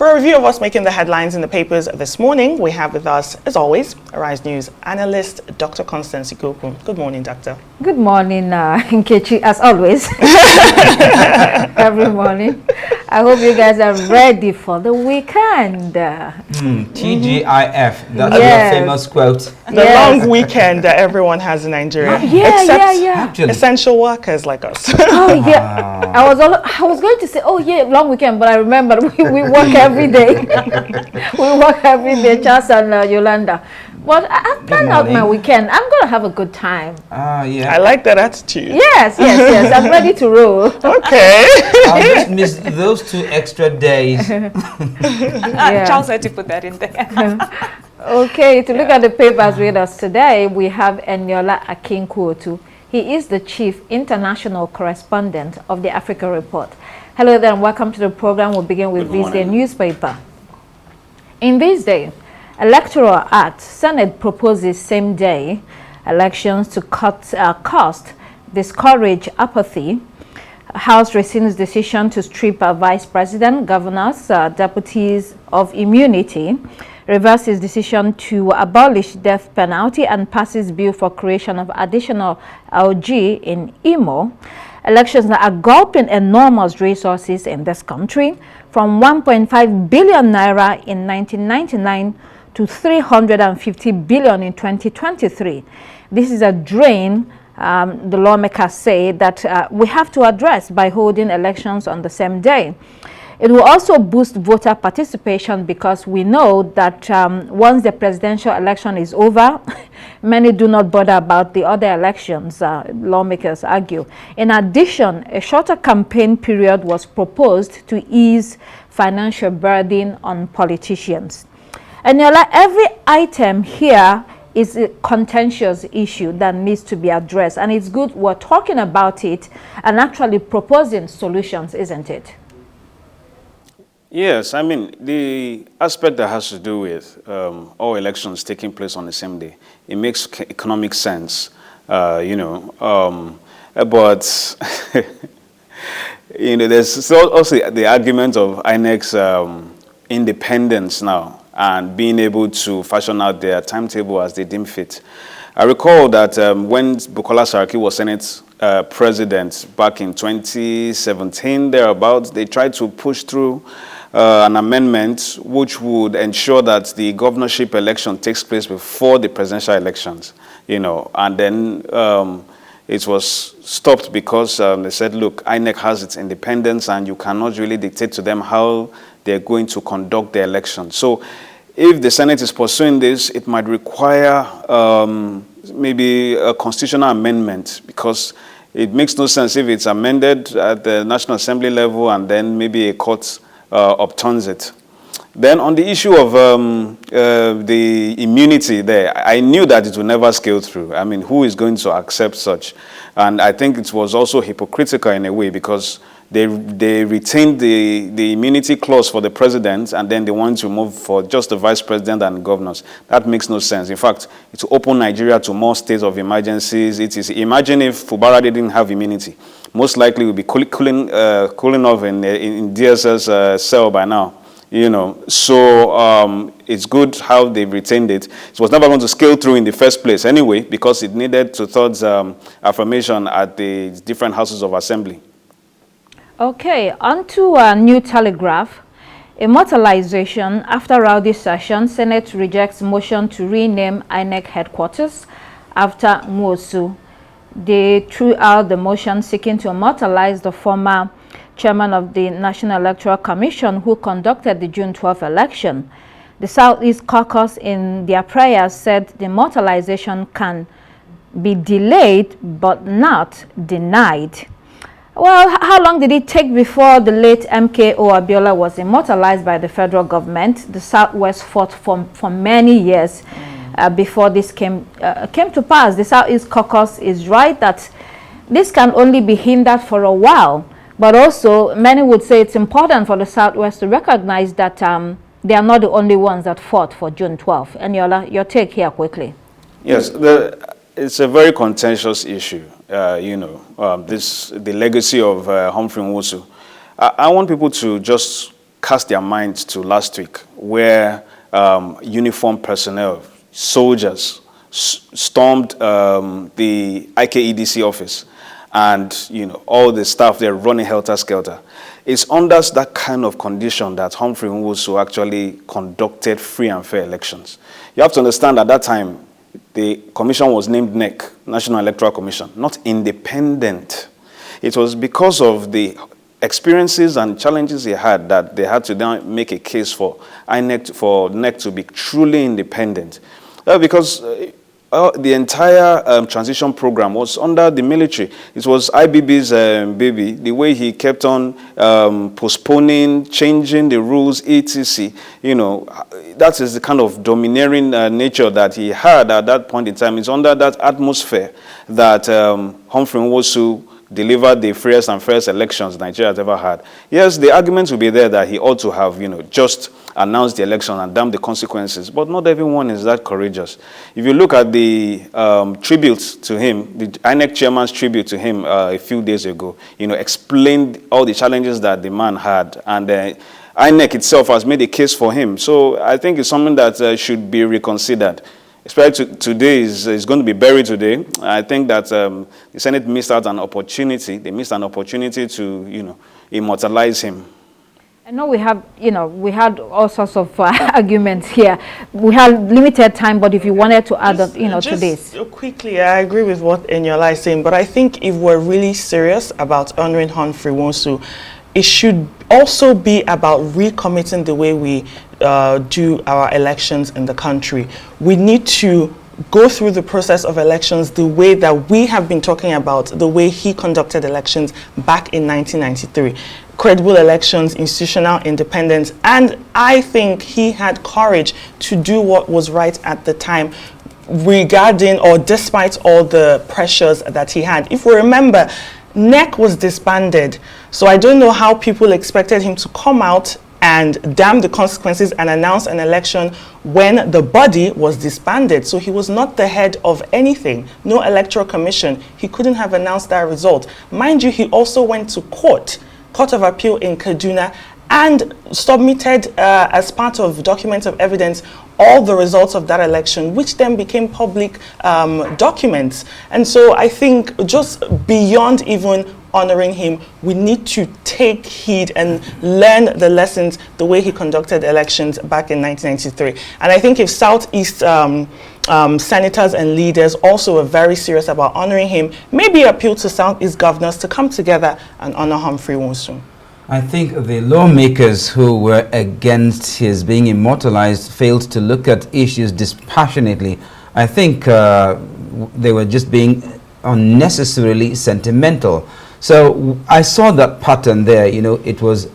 For a review of what's making the headlines in the papers this morning, we have with us, as always, Arise News analyst, Dr. Constance Ikuku. Good morning, Doctor. Good morning, Nkechi, as always. Every morning. I hope you guys are ready for the weekend. TGIF, that's your famous quote. The long weekend that everyone has in Nigeria. Except essential workers like us. Oh, yeah. I was going to say, oh, yeah, long weekend, but I remember we work every day. We work every day, Charles and Yolanda. But I've planned out my weekend. I'm going to have a good time. Yeah. I like that attitude. Yes. I'm ready to roll. Okay. I'll just miss those 2 extra days. Charles had to put that in there. Okay, to look at the papers with us today, we have Eniola Akinkuotu. He is the Chief International Correspondent of the Africa Report. Hello there and welcome to the program. We'll begin with this day newspaper. In this day, Electoral Act, Senate proposes same-day elections to cut cost, discourage apathy. House rescinds decision to strip Vice President, governors, deputies of immunity, reverses decision to abolish death penalty, and passes bill for creation of additional LG in Imo. Elections that are gulping enormous resources in this country, from 1.5 billion naira in 1999 to 350 billion in 2023. This is a drain, the lawmakers say, that we have to address by holding elections on the same day. It will also boost voter participation because we know that once the presidential election is over, many do not bother about the other elections, lawmakers argue. In addition, a shorter campaign period was proposed to ease financial burden on politicians. And every item here is a contentious issue that needs to be addressed. And it's good we're talking about it and actually proposing solutions, isn't it? Yes, I mean, the aspect that has to do with all elections taking place on the same day, it makes economic sense, but, there's also the argument of INEC's independence now, and being able to fashion out their timetable as they deem fit. I recall that when Bukola Saraki was Senate president back in 2017, thereabouts, they tried to push through an amendment which would ensure that the governorship election takes place before the presidential elections, and then it was stopped because they said, look, INEC has its independence and you cannot really dictate to them how they're going to conduct the election. So if the Senate is pursuing this, it might require maybe a constitutional amendment, because it makes no sense if it's amended at the National Assembly level and then maybe a court upturns it. Then on the issue of the immunity there, I knew that it would never scale through. I mean, who is going to accept such? And I think it was also hypocritical in a way, because they retained the immunity clause for the president, and then they want to move for just the vice president and governors. That makes no sense. In fact, it's open Nigeria to more states of emergencies. Imagine if Fubara didn't have immunity. Most likely we'll be cooling off in DSS cell by now. So it's good how they retained it. It was never going to scale through in the first place anyway, because it needed two-thirds affirmation at the different houses of assembly. Okay, on to a new Telegraph. Immortalization. After rowdy session, Senate rejects motion to rename INEC headquarters after Nwosu. They threw out the motion seeking to immortalize the former chairman of the National Electoral Commission who conducted the June 12th election. The Southeast Caucus, in their prayers, said the immortalization can be delayed but not denied. Well, how long did it take before the late MKO Abiola was immortalized by the federal government? The Southwest fought for many years before this came to pass. The Southeast Caucus is right that this can only be hindered for a while, but also many would say it's important for the Southwest to recognize that they are not the only ones that fought for June 12th. Eniola, your take here quickly. Yes, it's a very contentious issue. The legacy of Humphrey Nwosu. I want people to just cast their minds to last week, where uniformed personnel, soldiers, stormed the IKEDC office, and all the staff there running helter-skelter. It's under that kind of condition that Humphrey Nwosu actually conducted free and fair elections. You have to understand at that time, the commission was named NEC, National Electoral Commission, not independent. It was because of the experiences and challenges he had that they had to then make a case for NEC to be truly independent. Because the entire transition program was under the military. It was IBB's baby. The way he kept on postponing, changing the rules, etc. That is the kind of domineering nature that he had at that point in time. It's under that atmosphere that Humphrey Nwosu delivered the freest and fairest elections Nigeria has ever had. Yes, the arguments will be there that he ought to have, just announced the election and damn the consequences, but not everyone is that courageous. If you look at the tribute to him, the INEC chairman's tribute to him a few days ago, explained all the challenges that the man had, and INEC itself has made a case for him. So I think it's something that should be reconsidered. Especially today is going to be buried today. I think that the Senate missed out an opportunity. They missed an opportunity to, immortalize him. I know we have, we had all sorts of arguments here. We had limited time, but if you wanted to add, to this. Quickly, I agree with what Eniola is saying, but I think if we're really serious about honoring Humphrey Nwosu, it should also be about recommitting the way we do our elections in the country. We need to go through the process of elections the way that we have been talking about, the way he conducted elections back in 1993. Credible elections, institutional independence, and I think he had courage to do what was right at the time regarding or despite all the pressures that he had. If we remember, NEC was disbanded, so I don't know how people expected him to come out and damn the consequences and announce an election when the body was disbanded. So he was not the head of anything, no electoral commission. He couldn't have announced that result. Mind you, he also went to Court of Appeal in Kaduna, and submitted as part of documents of evidence all the results of that election, which then became public documents. And so I think just beyond even honoring him, we need to take heed and learn the lessons the way he conducted elections back in 1993. And I think if Southeast senators and leaders also are very serious about honoring him, maybe appeal to Southeast governors to come together and honor Humphrey Nwosu. I think the lawmakers who were against his being immortalized failed to look at issues dispassionately. I think they were just being unnecessarily sentimental. So I saw that pattern there. It was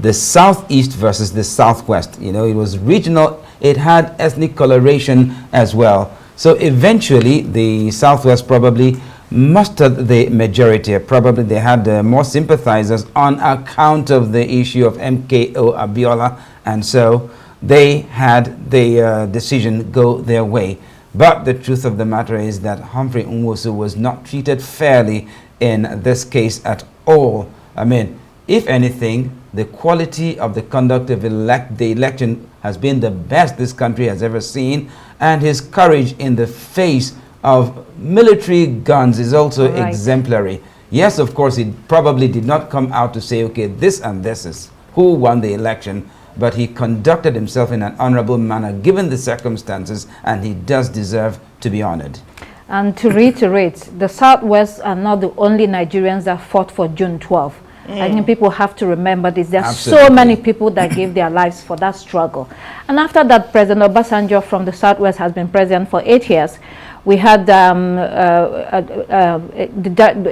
the Southeast versus the Southwest. It was regional. It had ethnic coloration as well. So eventually the Southwest probably mustered the majority. Probably they had more sympathizers on account of the issue of MKO Abiola, and so they had the decision go their way. But the truth of the matter is that Humphrey Nwosu was not treated fairly in this case at all. I mean, if anything, the quality of the conduct of the election has been the best this country has ever seen, and his courage in the face of military guns is also exemplary. Yes, of course, he probably did not come out to say, okay, this and this is who won the election, but he conducted himself in an honorable manner given the circumstances, and he does deserve to be honored. And to reiterate, the Southwest are not the only Nigerians that fought for June 12. I think people have to remember this. There are so many people that gave their lives for that struggle. And after that, President Obasanjo from the Southwest has been president for 8 years. We had the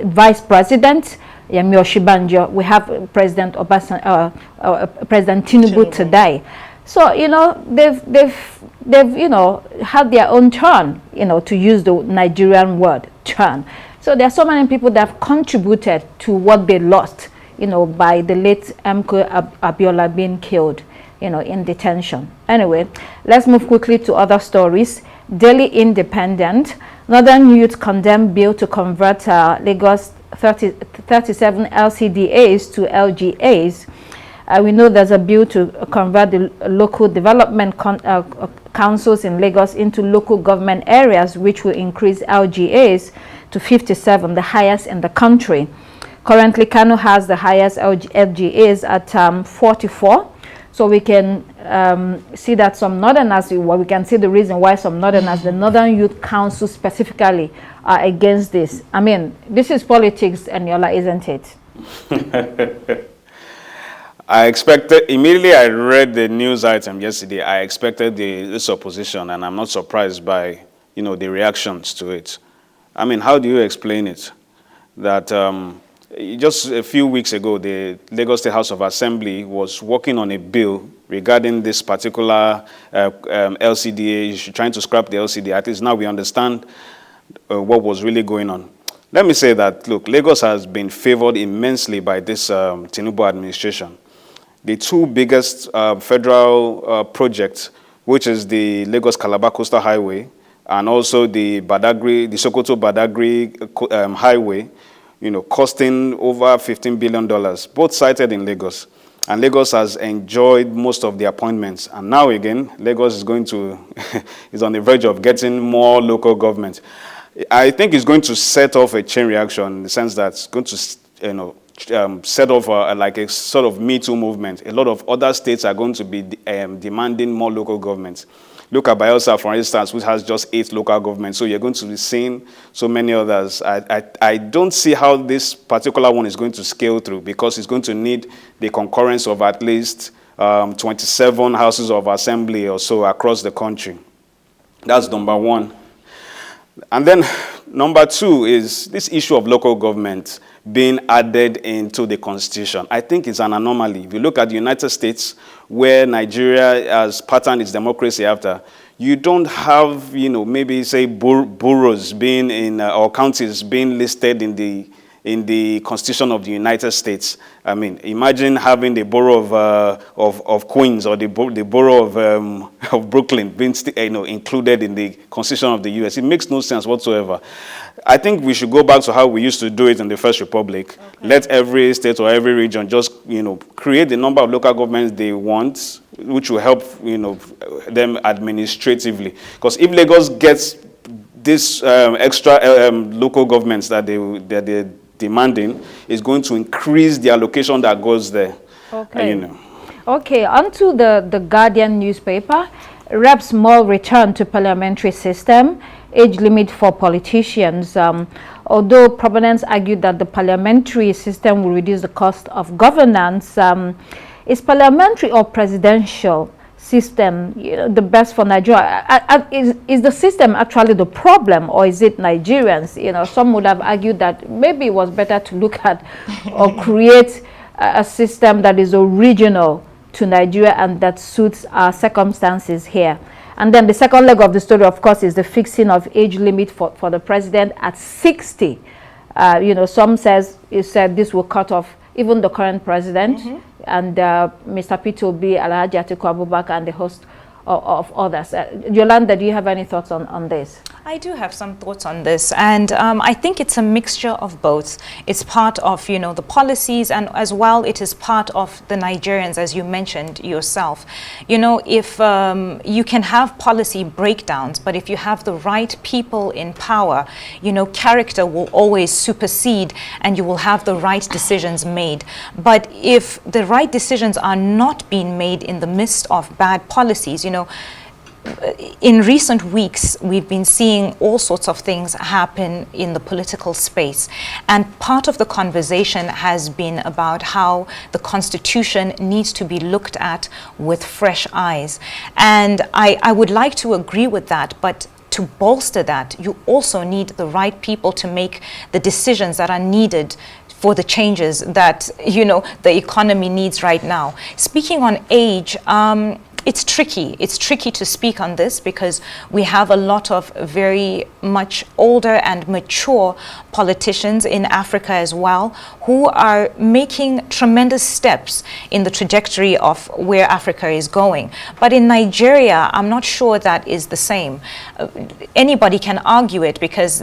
Vice President, Yemi Oshibanjo. We have President President Tinubu today. So, they've had their own turn, to use the Nigerian word, turn. So there are so many people that have contributed to what they lost, by the late MKO Abiola being killed, in detention. Anyway, let's move quickly to other stories. Daily Independent, Northern youth condemn bill to convert Lagos 37 LCDAs to LGAs. We know there's a bill to convert the local development councils in Lagos into local government areas, which will increase LGAs to 57, the highest in the country. Currently, Kano has the highest LGAs at 44. So we can see that some northerners, well, we can see the reason why some northerners, the Northern Youth Council specifically, are against this. I mean, this is politics, Eniola, isn't it? I expected, immediately I read the news item yesterday, I expected this opposition, and I'm not surprised by, the reactions to it. I mean, how do you explain it? That just a few weeks ago, the Lagos State House of Assembly was working on a bill regarding this particular LCDA, trying to scrap the LCDA. At least now we understand what was really going on. Let me say that, look, Lagos has been favored immensely by this Tinubu administration. The two biggest federal projects, which is the Lagos-Calabar Coastal Highway and also the Sokoto-Badagry Highway, costing over $15 billion, both sited in Lagos. And Lagos has enjoyed most of the appointments. And now again, Lagos is going to, is on the verge of getting more local government. I think it's going to set off a chain reaction in the sense that it's going to, set off like a sort of Me Too movement. A lot of other states are going to be demanding more local governments. Look at Bayelsa, for instance, which has just 8 local governments. So you're going to be seeing so many others. I don't see how this particular one is going to scale through, because it's going to need the concurrence of at least 27 houses of assembly or so across the country. That's number one. And then number two is this issue of local government being added into the Constitution. I think it's an anomaly. If you look at the United States, where Nigeria has patterned its democracy after, you don't have, maybe say boroughs being in, or counties being listed in the Constitution of the United States. I mean, imagine having the borough of Queens or the borough of Brooklyn being included in the Constitution of the U.S. It makes no sense whatsoever. I think we should go back to how we used to do it in the First Republic. Okay. Let every state or every region just, create the number of local governments they want, which will help, them administratively. Because if Lagos gets this extra local governments that they're demanding, is going to increase the allocation that goes there. Okay. Okay, onto the Guardian newspaper. Reps more return to parliamentary system, age limit for politicians. Although proponents argued that the parliamentary system will reduce the cost of governance, is parliamentary or presidential system the best for Nigeria? Is the system actually the problem, or is it Nigerians? Some would have argued that maybe it was better to look at or create a system that is original to Nigeria and that suits our circumstances here. And then the second leg of the story, of course, is the fixing of age limit for the president at 60. Some said this will cut off even the current president, and Mr. Peter Obi, Alhaji Atiku Abubakar, and the host of others. Yolanda, do you have any thoughts on this? I do have some thoughts on this, and I think it's a mixture of both. It's part of, the policies, and as well it is part of the Nigerians, as you mentioned yourself. If you can have policy breakdowns, but if you have the right people in power, character will always supersede, and you will have the right decisions made. But if the right decisions are not being made in the midst of bad policies, in recent weeks, we've been seeing all sorts of things happen in the political space. And part of the conversation has been about how the Constitution needs to be looked at with fresh eyes. And I would like to agree with that, but to bolster that, you also need the right people to make the decisions that are needed for the changes that, the economy needs right now. Speaking on age, it's tricky. It's tricky to speak on this because we have a lot of very much older and mature politicians in Africa as well who are making tremendous steps in the trajectory of where Africa is going. But in Nigeria, I'm not sure that is the same. Anybody can argue it because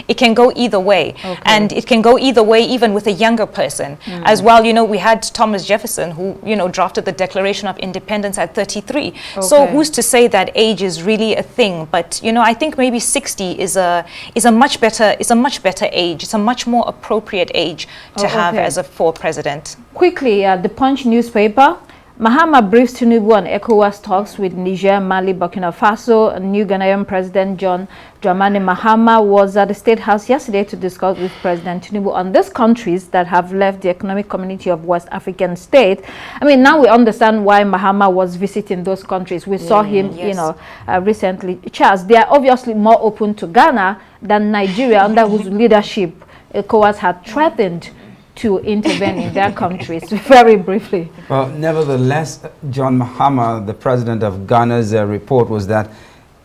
it can go either way. Okay. And it can go either way even with a younger person as well. You know, we had Thomas Jefferson who, you know, drafted the Declaration of Independence at 33. Okay. So who's to say that age is really a thing? But, you know, I think maybe 60 is a much better age. It's a much more appropriate age to have as a for president. Quickly, the Punch newspaper. Mahama briefs Tinubu on ECOWAS talks with Niger, Mali, Burkina Faso. New Ghanaian President John Dramani Mahama was at the State House yesterday to discuss with President Tinubu on these countries that have left the Economic Community of West African States. I mean, now we understand why Mahama was visiting those countries. We saw him, you know, recently. Charles, they are obviously more open to Ghana than Nigeria, under whose leadership ECOWAS had threatened to intervene in their countries. Very briefly. Well, nevertheless, John Mahama, the president of Ghana's report was that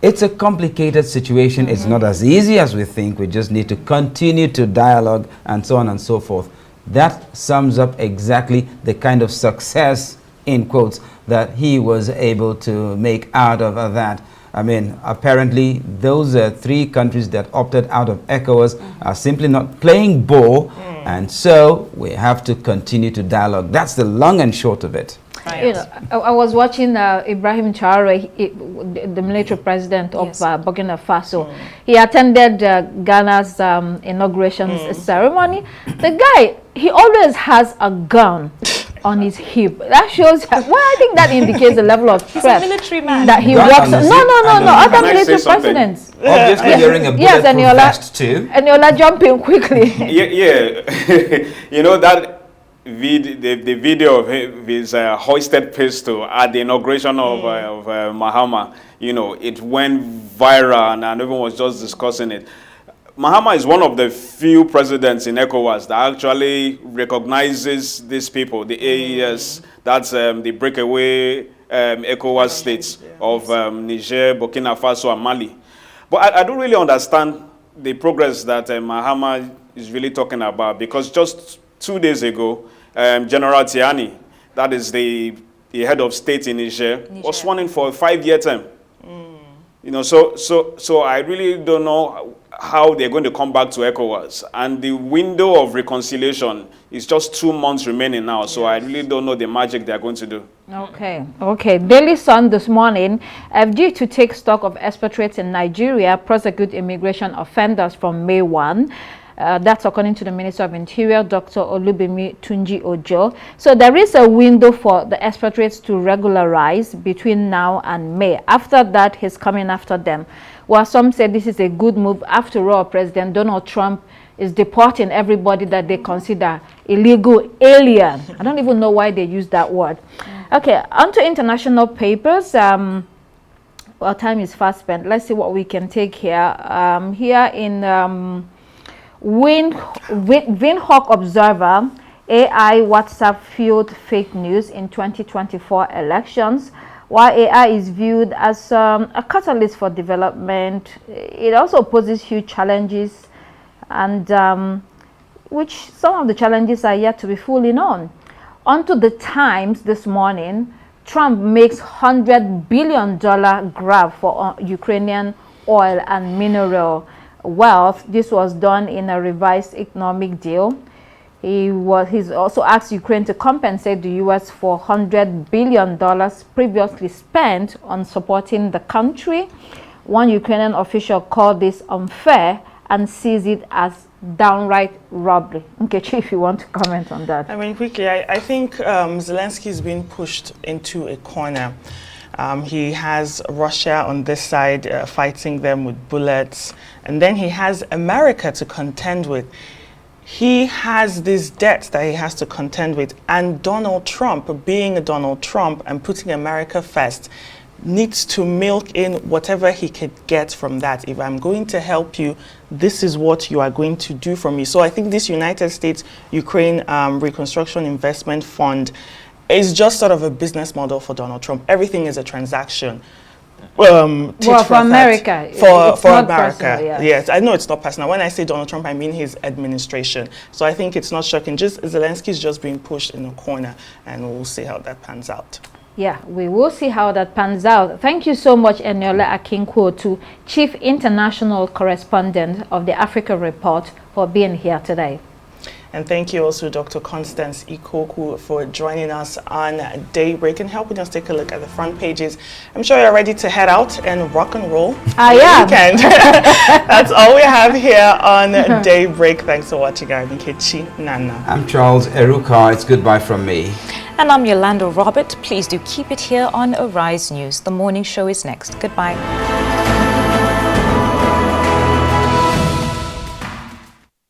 it's a complicated situation. It's not as easy as we think. We just need to continue to dialogue and so on and so forth. That sums up exactly the kind of success, in quotes, that he was able to make out of that. I mean, apparently, those 3 countries that opted out of ECOWAS are simply not playing ball. And so we have to continue to dialogue. That's the long and short of it. You know, I was watching Ibrahim Traore, the military president of Burkina Faso. He attended Ghana's inauguration ceremony. The guy, he always has a gun on his hip. That shows, well, I think that indicates the level of threat. He's a military man. That he walks. No, other military presidents. Obviously, you're in a bulletproof vest too. And you're jumping quickly. You know that the video of his hoisted pistol at the inauguration of Mahama, you know, it went viral and everyone was just discussing it. Mahama is one of the few presidents in ECOWAS that actually recognizes these people, the AES, that's the breakaway ECOWAS states of Niger, Burkina Faso, and Mali. But I don't really understand the progress that Mahama is really talking about, because just 2 days ago, General Tiani, that is the head of state in Niger, was sworn in for a 5-year term. You know, so I really don't know how they're going to come back to ECOWAS. And the window of reconciliation is just 2 months remaining now. So I really don't know the magic they're going to do. Okay. Daily Sun this morning, FG to take stock of expatriates in Nigeria, prosecute immigration offenders from May 1. That's according to the Minister of Interior, Dr. Olubimi Tunji Ojo. So there is a window for the expatriates to regularize between now and May. After that, he's coming after them. While some say this is a good move, after all, President Donald Trump is deporting everybody that they consider illegal alien. I don't even know why they use that word. Okay, on to international papers. Well, time is fast spent. Let's see what we can take here. Here in Windhoek Observer, AI WhatsApp fueled fake news in 2024 elections. While AI is viewed as a catalyst for development, it also poses huge challenges, and which some of the challenges are yet to be fully known. Onto the Times this morning, Trump makes $100 billion grab for Ukrainian oil and mineral wealth. This was done in a revised economic deal. He's also asked Ukraine to compensate the U.S. for $100 billion previously spent on supporting the country. One Ukrainian official called this unfair and sees it as downright robbery. Okay, Chief, you want to comment on that? I mean, quickly, I think Zelensky is being pushed into a corner. He has Russia on this side fighting them with bullets, and then he has America to contend with. He has this debt that he has to contend with, and Donald Trump, being a Donald Trump and putting America first, needs to milk in whatever he could get from that. If I'm going to help you, this is what you are going to do for me. So I think this United States-Ukraine Reconstruction Investment Fund is just sort of a business model for Donald Trump. Everything is a transaction. Well, for America. For America. Personal, yes, I know it's not personal. When I say Donald Trump, I mean his administration. So I think it's not shocking. Just Zelensky is just being pushed in a corner, and we'll see how that pans out. Yeah, we will see how that pans out. Thank you so much, Eniola Akinkuotu, Chief International Correspondent of the Africa Report, for being here today. And thank you also, Dr. Constance Ikoku, for joining us on Daybreak and helping us take a look at the front pages. I'm sure you're ready to head out and rock and roll. I am. Weekend. That's all we have here on Daybreak. Thanks for watching. I'm Nkechi Nana. I'm Charles Eruka. It's goodbye from me. And I'm Yolanda Robert. Please do keep it here on Arise News. The morning show is next. Goodbye.